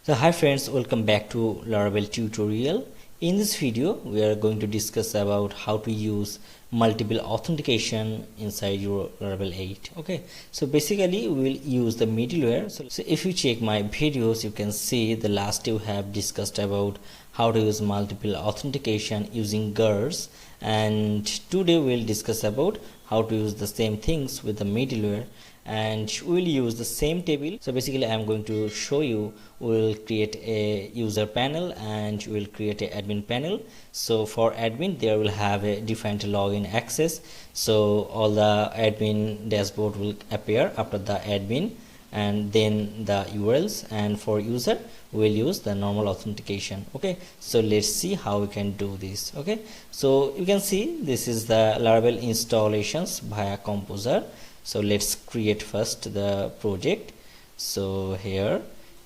So hi friends, welcome back to Laravel tutorial. In this video we are going to discuss about how to use multiple authentication inside your Laravel 8. Okay, so basically we will use the middleware. So if you check my videos, you can see the last two have discussed about how to use multiple authentication using GERS, and today we'll discuss about how to use the same things with the middleware, and we will use the same table. So basically I'm going to show you, we'll create a user panel and we'll create a admin panel. So for admin there will have a different login access, so all the admin dashboard will appear after the admin and then the URLs, and for user we'll use the normal authentication. Okay, so let's see how we can do this. Okay, so you can see this is the Laravel installations via Composer. So let's create first the project. So here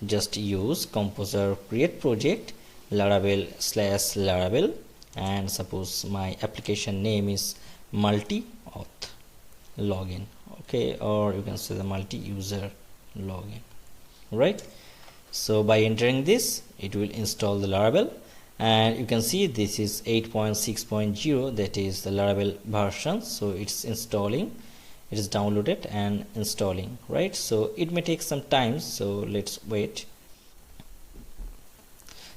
just use Composer create project Laravel/Laravel, and suppose my application name is multi auth login. Okay, or you can say the multi user login, right? So by entering this, it will install the Laravel, and you can see this is 8.6.0, that is the Laravel version. So it's installing, it is downloaded and installing, right? So it may take some time, so let's wait.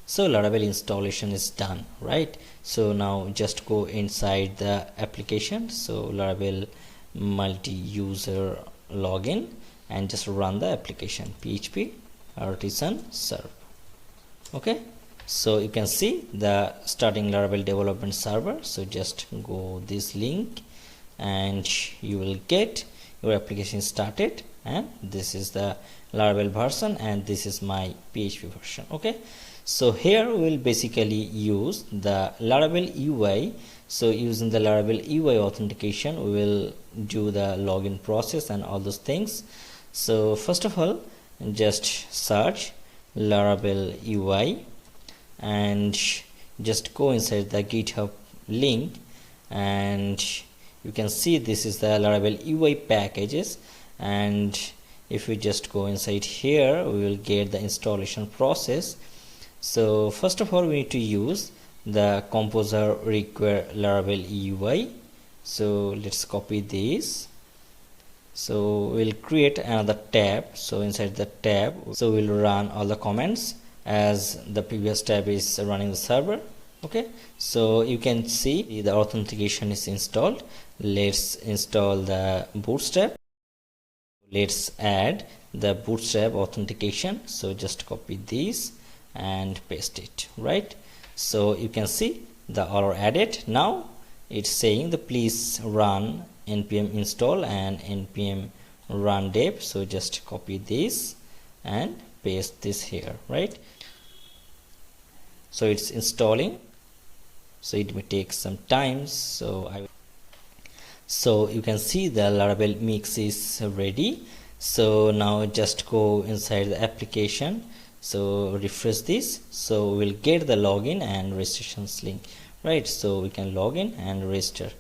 So Laravel installation is done, right? So now just go inside the application, so Laravel multi-user login, and just run the application php artisan serve. Okay, so you can see the starting Laravel development server. So just go this link and you will get your application started, and this is the Laravel version and this is my PHP version. Okay, so here we will basically use the Laravel UI. So using the Laravel UI authentication, we will do the login process and all those things. So first of all, just search Laravel UI and just go inside the GitHub link, and you can see this is the Laravel UI packages, and if we just go inside here, we will get the installation process. So first of all, we need to use the Composer require Laravel UI. So let's copy this. So we'll create another tab. So inside the tab, so we'll run all the commands as the previous tab is running the server. Okay, so you can see the authentication is installed. Let's install the Bootstrap. Let's add the Bootstrap authentication. So just copy this and paste it, right? So you can see the all are added. Now it's saying the please run npm install and npm run dev. So just copy this and paste this here, right? So it's installing, so it may take some time. So you can see the Laravel mix is ready. So now just go inside the application, so refresh this, so we'll get the login and registrations link, right? So we can log in and register,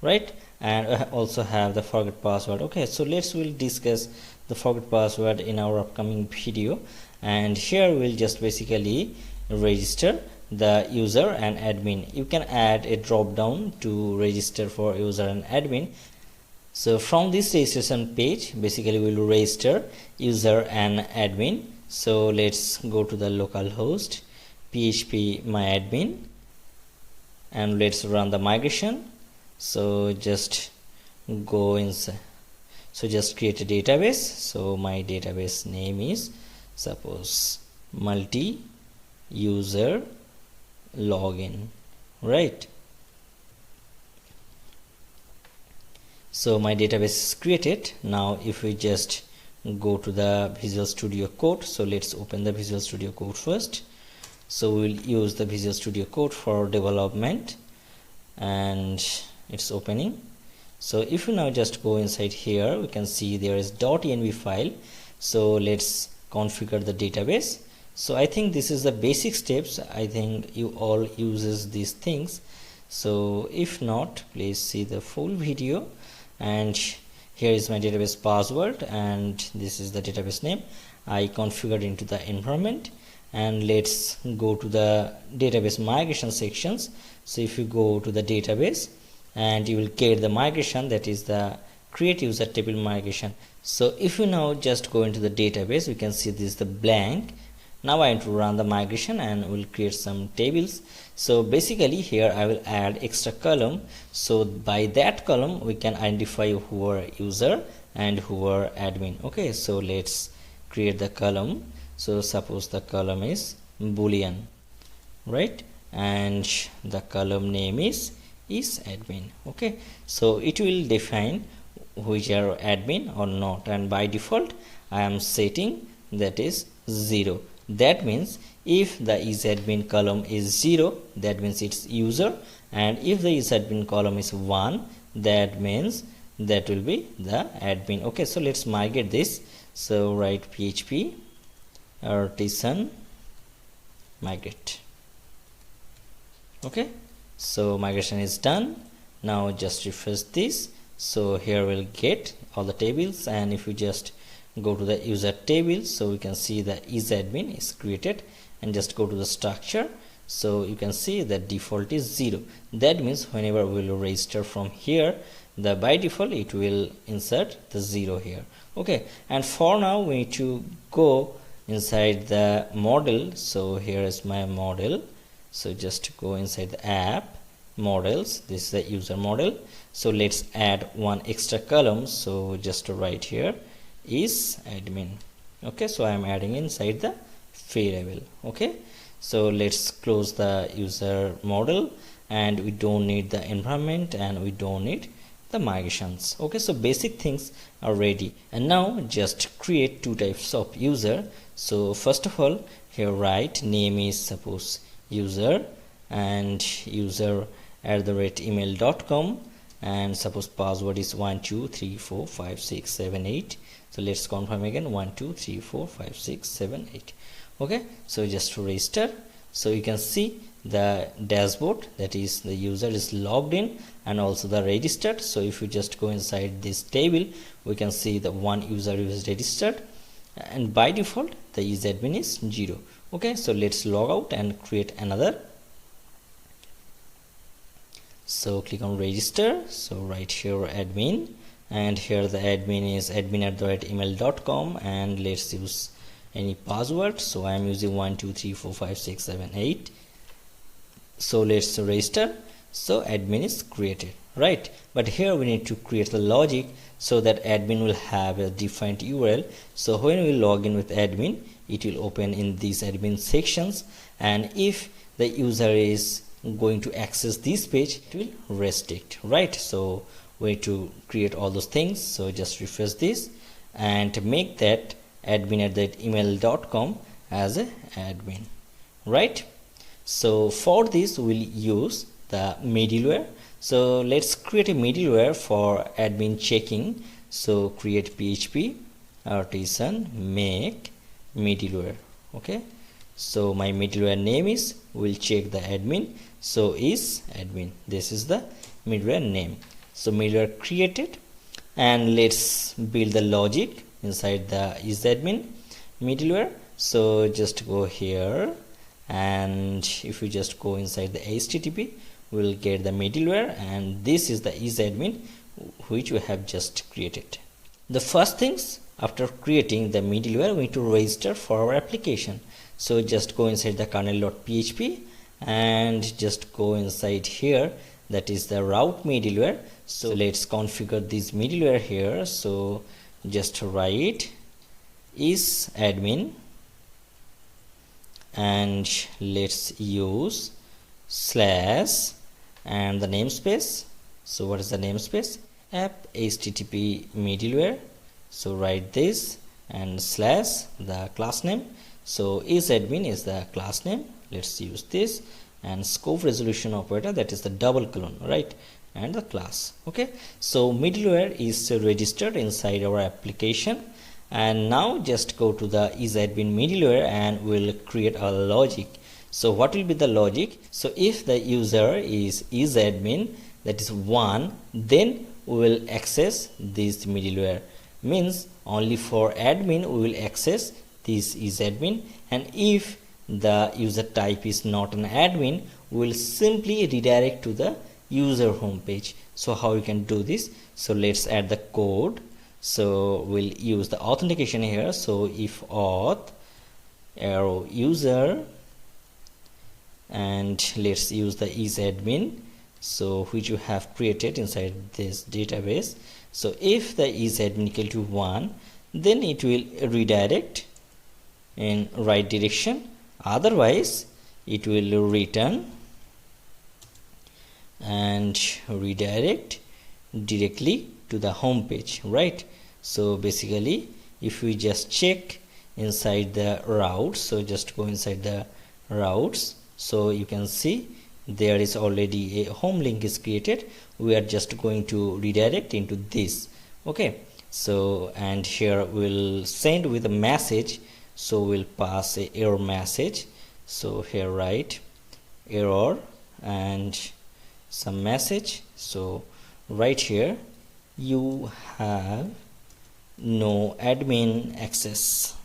right? And also have the forget password. Okay, so we'll discuss the forget password in our upcoming video, and here we'll just basically register the user and admin. You can add a drop down to register for user and admin. So from this registration page, basically we'll register user and admin. So let's go to the localhost php myadmin and let's run the migration. So just go inside, so just create a database. So my database name is suppose multi user login, right? So my database is created. Now if we just go to the Visual Studio Code, so let's open the Visual Studio Code first. So we'll use the Visual Studio Code for development, and it's opening. So if you now just go inside here, we can see there is .env file. So let's configure the database. So I think this is the basic steps. I think you all uses these things. So if not, please see the full video. And here is my database password and this is the database name. I configured into the environment, and let's go to the database migration sections. So if you go to the database, and you will get the migration, that is the create user table migration. So if you now just go into the database, we can see this is the blank. Now I want to run the migration and we'll create some tables. So basically here I will add extra column, so by that column we can identify who are user and who are admin. Okay, so let's create the column. So suppose the column is boolean, right, and the column name is admin. Okay, so it will define which are admin or not, and by default I am setting that is 0. That means if the isAdmin column is 0, that means it's user, and if the isAdmin column is 1, that means that will be the admin. Okay, so let's migrate this. So write php artisan migrate. Okay, so migration is done. Now just refresh this. So here we'll get all the tables, and if you just go to the user table, so we can see the isAdmin is created, and just go to the structure. So you can see that default is 0. That means whenever we will register from here, the by default it will insert the 0 here. Okay, and for now we need to go inside the model. So here is my model. So just go inside the app models. This is the user model. So let's add one extra column. So just to write here is admin. Okay, so I am adding inside the variable. Okay, so let's close the user model, and we don't need the environment and we don't need the migrations. Okay, so basic things are ready, and now just create two types of user. So first of all, here write name is suppose user, and user @email.com, and suppose password is 12345678. So let's confirm again 12345678. Okay, so just to register. So you can see the dashboard, that is the user is logged in and also the registered. So if you just go inside this table, we can see the one user is registered, and by default the isAdmin is 0. Okay, so let's log out and create another. So click on register. So right here admin, and here the admin is admin@email.com, and let's use any password. So I am using 12345678. So let's register. So admin is created, right? But here we need to create the logic so that admin will have a defined URL. So when we log in with admin, it will open in these admin sections, and if the user is going to access this page, it will restrict, right? So we need to create all those things. So just refresh this and make that admin@email.com as a admin, right? So for this we'll use the middleware. So let's create a middleware for admin checking. So create php artisan make middleware. Okay, so my middleware name is, will check the admin, so is admin. This is the middleware name. So middleware created, and let's build the logic inside the isAdmin middleware. So just go here, and if you just go inside the HTTP, we'll get the middleware, and this is the isAdmin which we have just created. The first things after creating the middleware, we need to register for our application. So just go inside the kernel.php and just go inside here, that is the route middleware. So let's configure this middleware here. So just write is admin, and let's use slash and the namespace. So what is the namespace? App http middleware. So write this and slash the class name. So isAdmin is the class name. Let's use this, and scope resolution operator, that is the double colon, right, and the class. Okay, so middleware is registered inside our application, and now just go to the isAdmin middleware and we'll create a logic. So what will be the logic? So if the user is isAdmin, that is 1, then we will access this middleware. Means only for admin we will access this isAdmin, and if the user type is not an admin, we'll simply redirect to the user home page. So how you can do this? So let's add the code. So we'll use the authentication here. So if auth arrow user, and let's use the isadmin, so which you have created inside this database. So if the isadmin equal to 1, then it will redirect in right direction, otherwise it will return and redirect directly to the home page, right? So basically if we just check inside the routes, so just go inside the routes, so you can see there is already a home link is created. We are just going to redirect into this. Okay, so and here we'll send with a message, so we'll pass a error message. So here write error and some message. So right here, you have no admin access.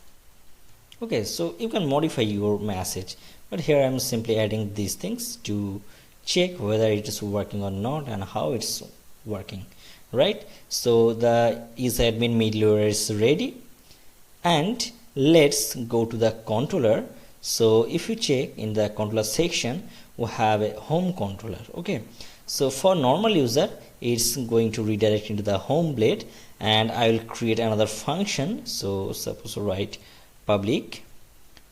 Okay, so you can modify your message, but here I'm simply adding these things to check whether it is working or not and how it's working, right? So the isadmin middleware is ready, and let's go to the controller. So if you check in the controller section, we have a home controller. Okay, so for normal user, it's going to redirect into the home blade, and I will create another function. So suppose write public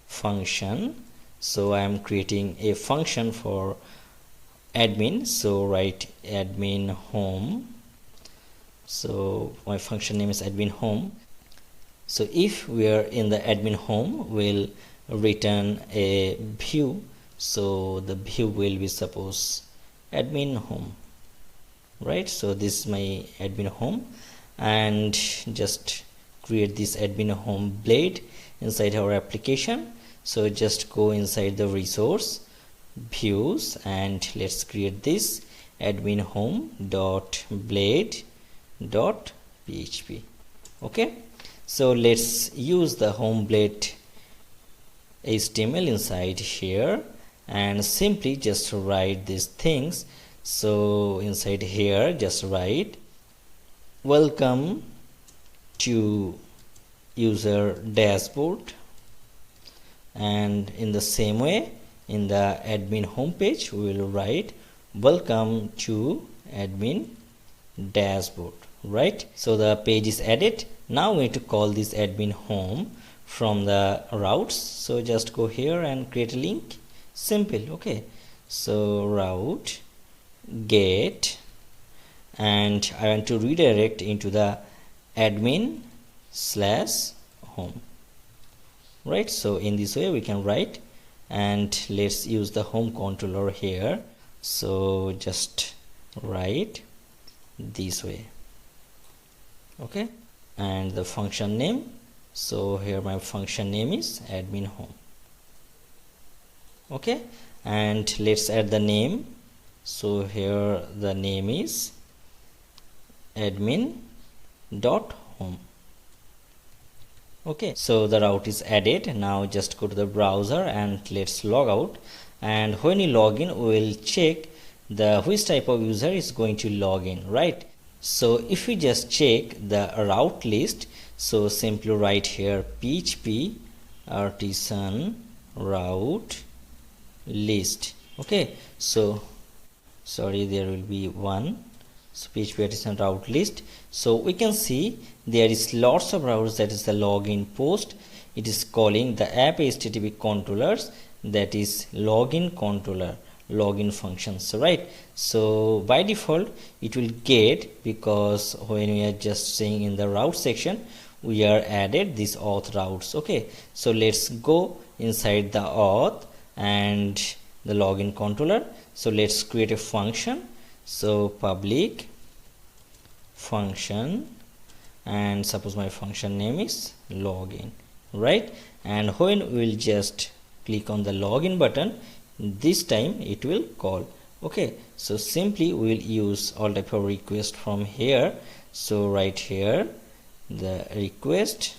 function. So I am creating a function for admin, so write admin home. So my function name is admin home. So if we are in the admin home, we'll return a view. So the view will be suppose admin home, right? So this is my admin home, and just create this admin home blade inside our application. So just go inside the resource views, and let's create this admin home dot blade dot php. Okay, so let's use the home blade HTML inside here, and simply just write these things. So inside here just write welcome to user dashboard, and in the same way in the admin home page we will write welcome to admin dashboard, right? So the page is added. Now we need to call this admin home from the routes. So just go here and create a link, simple. Okay, so route get, and I want to redirect into the admin slash home, right? So in this way we can write, and let's use the home controller here. So just write this way. Okay, and the function name, so here my function name is admin home. Okay, and let's add the name. So here the name is admin dot home. Okay, so the route is added. Now just go to the browser and let's log out, and when you log in we will check the which type of user is going to log in, right? So if we just check the route list, so simply write here php artisan route list. Okay, so sorry, there will be one. So php artisan route list. So we can see there is lots of routes. That is the login post. It is calling the app http controllers, that is login controller, login functions, right? So by default it will get, because when we are just saying in the route section we are added this auth routes. Okay, so let's go inside the auth and the login controller. So let's create a function. So public function, and suppose my function name is login, right? And when we will just click on the login button, this time it will call. Okay, so simply we will use all type of request from here. So right here the request,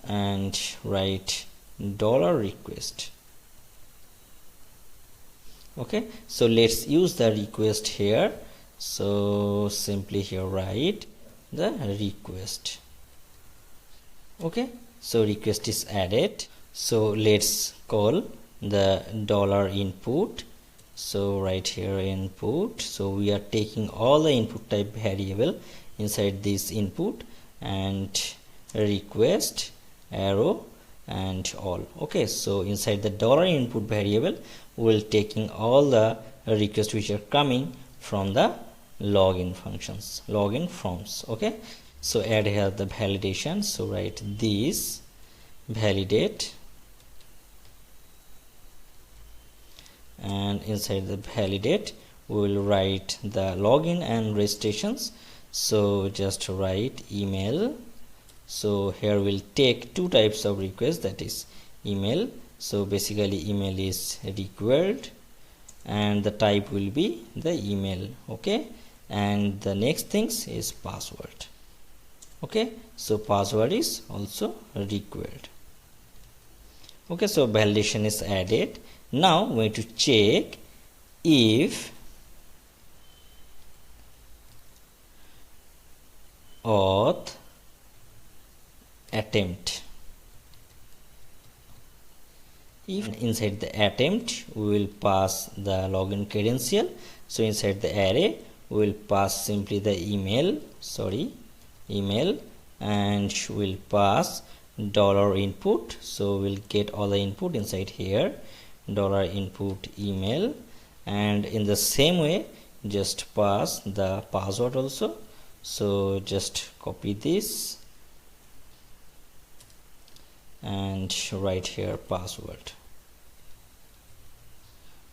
and write $request. Okay, so let's use the request here. So simply here write the request. Okay, so request is added. So let's call the $input. So right here input, so we are taking all the input type variable inside this input and request arrow and all. Okay, so inside the $input variable we'll taking all the requests which are coming from the login functions, login forms. Okay, so add here the validation. So write this validate, and inside the validate we will write the login and registrations. So just write email. So here we'll take two types of requests, that is email. So basically email is required and the type will be the email. Okay, and the next things is password. Okay, so password is also required. Okay, so validation is added. Now we need to check if auth attempt. If inside the attempt we will pass the login credential, so inside the array we will pass simply the email, and we'll pass $input. So we'll get all the input inside here, $input email, and in the same way just pass the password also. So just copy this and write here password.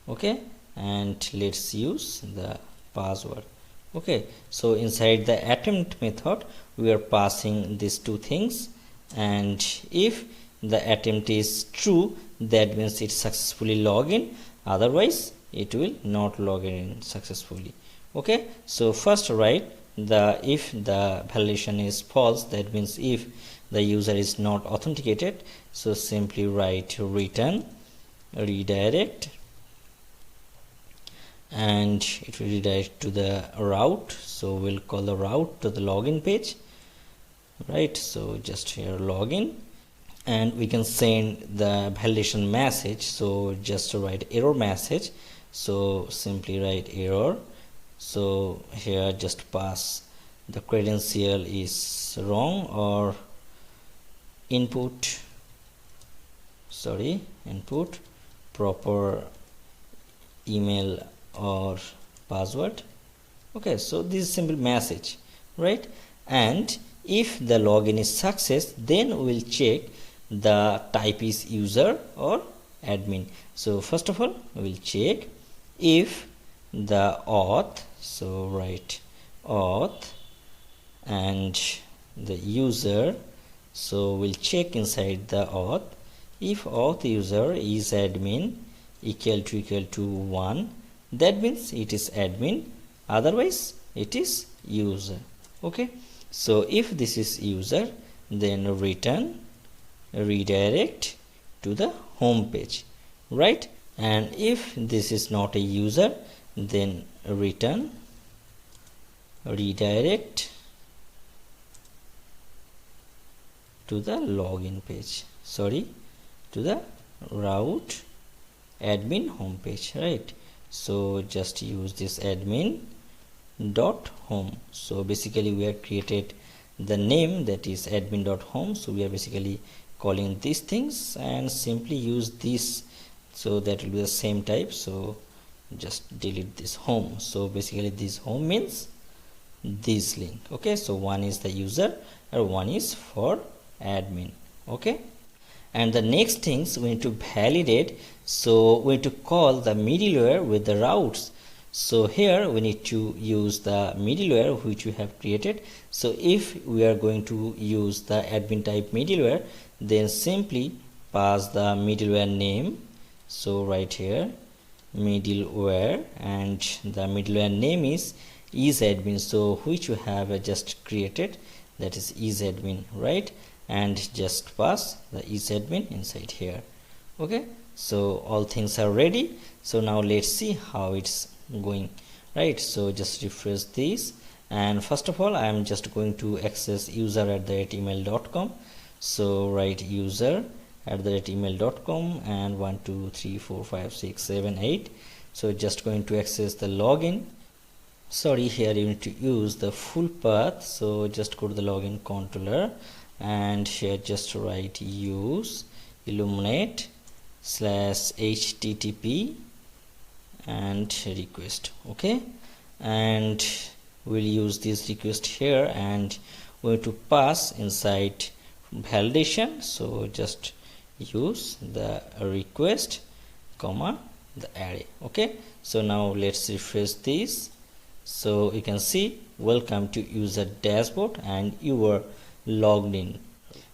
Okay, and let's use the password. Okay, so inside the attempt method we are passing these two things, and if the attempt is true, that means it successfully log in, otherwise it will not log in successfully. Okay, so first write the if the validation is false, that means if the user is not authenticated, so simply write return redirect, and it will redirect to the route. So we'll call the route to the login page, right? So just here login, and we can send the validation message. So just write error message. So simply write error. So here just pass the credential is wrong, or input proper email or password. Okay, so this is simple message, right? And if the login is success, then we'll check the type is user or admin. So first of all we'll check if the auth, so write auth and the user. So we'll check inside the auth, if auth user is admin equal to 1, that means it is admin, otherwise it is user. Okay, so if this is user, then return redirect to the home page, right? And if this is not a user, then return redirect to the login page, to the route admin home page, right? So just use this admin dot home. So basically we have created the name, that is admin dot home. So we are basically calling these things and simply use this, so that will be the same type. So just delete this home. So basically this home means this link. Okay, so one is the user and one is for admin. Okay, and the next things we need to validate. So we need to call the middleware with the routes. So here we need to use the middleware which we have created. So if we are going to use the admin type middleware, then simply pass the middleware name. So right here middleware, and the middleware name is admin, so which you have just created, that is admin, right? and just pass the usadmin inside here. Okay, so all things are ready. So now let's see how it's going, right? So just refresh this, and first of all I am just going to access user@email.com. so write user@email.com and 1 2 3 4 5 6 7 8. So just going to access the login. Sorry, here you need to use the full path. So just go to the login controller and here just write use illuminate/http and request. Okay, and we'll use this request here and we're going to pass inside validation. So just use the request comma the array. Okay, so now let's refresh this. So you can see welcome to user dashboard and you were logged in.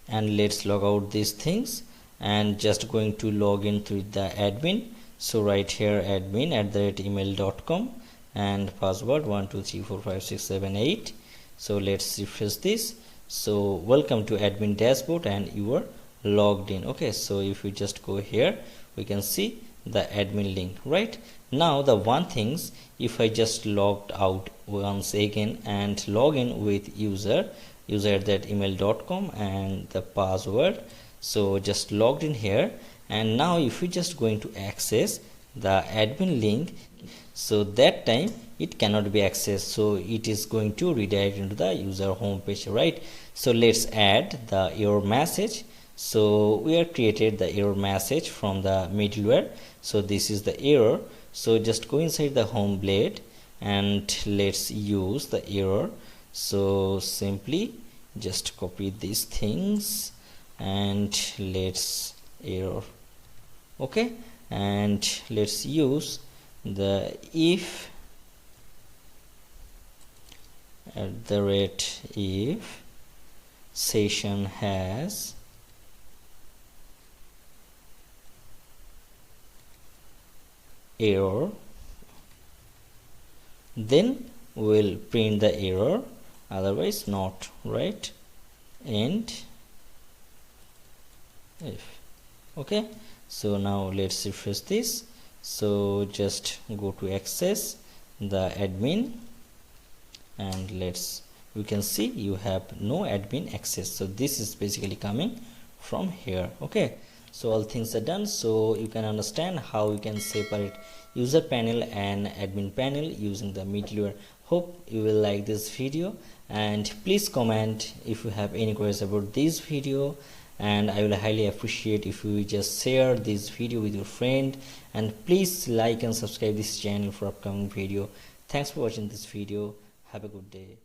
And let's log out these things and just going to log in through the admin. So right here admin@email.com and password 1 2 3 4 5 6 7 8. So let's refresh this. So welcome to admin dashboard and you are logged in. Okay, so if we just go here we can see the admin link. Right now the one things, if I just logged out once again and log in with user@email.com and the password, so just logged in here, and now if we just going to access the admin link, so that time it cannot be accessed, so it is going to redirect into the user home page. Right, so let's add the error message. So we have created the error message from the middleware. So this is the error. So just go inside the home blade and let's use the error. So simply just copy these things and let's error. Okay, and let's use the if if session has error, then we'll print the error, otherwise not. Right, and if. Okay, so now let's refresh this. So just go to access the admin and we can see you have no admin access. So this is basically coming from here. Okay, so all things are done. So you can understand how you can separate user panel and admin panel using the middleware. Hope you will like this video, and please comment if you have any queries about this video, and I will highly appreciate if you just share this video with your friend, and please like and subscribe this channel for upcoming video. Thanks for watching this video. Have a good day.